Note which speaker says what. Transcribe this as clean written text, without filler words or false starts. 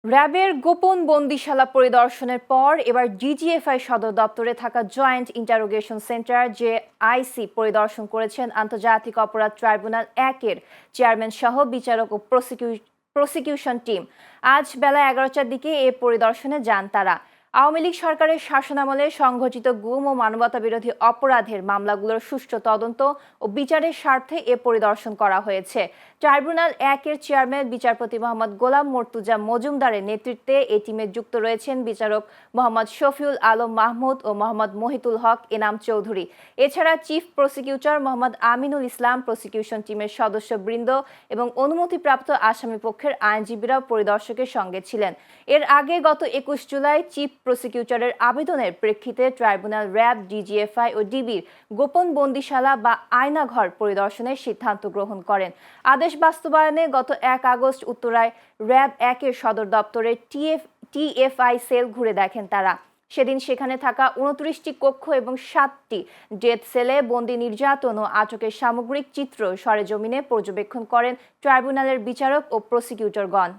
Speaker 1: র্যাবের গোপন বন্দিশালা পরিদর্শনের পর এবার ডিজিএফআই সদর দপ্তরে থাকা জয়েন্ট ইন্টারোগেশন সেন্টার জেআইসি পরিদর্শন করেছেন আন্তর্জাতিক অপরাধ ট্রাইব্যুনাল ১-এর চেয়ারম্যান সহ বিচারক ও প্রসিকিউশন টিম। আজ বেলা ১১টার দিকে এ পরিদর্শনে যান তারা। আওয়ামী লীগ সরকারের শাসনামলে সংঘটিত গুম ও মানবতাবিরোধী অপরাধের মামলাগুলোর সুষ্ঠু তদন্ত ও বিচারের স্বার্থে এ পরিদর্শন করা হয়েছে। ট্রাইব্যুনাল ১-এর চেয়ারম্যান বিচারপতি মোহাম্মদ গোলাম মর্তুজা মজুমদারের নেতৃত্বে এই টিমে যুক্ত রয়েছেন বিচারক মোহাম্মদ শফিউল আলম মাহমুদ ও মোহাম্মদ মহিতুল হক এনাম চৌধুরী। এছাড়া chief prosecutor Mohammad Aminul Islam, prosecution টিমের সদস্যবৃন্দ এবং অনুমতিপ্রাপ্ত আসামি পক্ষের আইনজীবীরাও পরিদর্শকের সঙ্গে ছিলেন। এর আগে গত ২১ জুলাই চিফ প্রসিকিউটরের আবেদনের প্রেক্ষিতে ট্রাইব্যুনাল র্যাব, ডিজিএফআই ও ডিবির গোপন বন্দিশালা বা আয়নাঘর পরিদর্শনের সিদ্ধান্ত গ্রহণ করেন। আদেশ বাস্তবায়নে গত ১ আগস্ট উত্তরায় র্যাব ১-এর সদর দপ্তরে টিএফআই সেল ঘুরে দেখেন তারা। সেদিন সেখানে থাকা ২৯টি কক্ষ এবং ৭টি ডেথ সেলে বন্দি নির্যাতন ও আটকের সামগ্রিক চিত্র সরেজমিনে পর্যবেক্ষণ করেন ট্রাইব্যুনালের বিচারক ও প্রসিকিউটরগণ।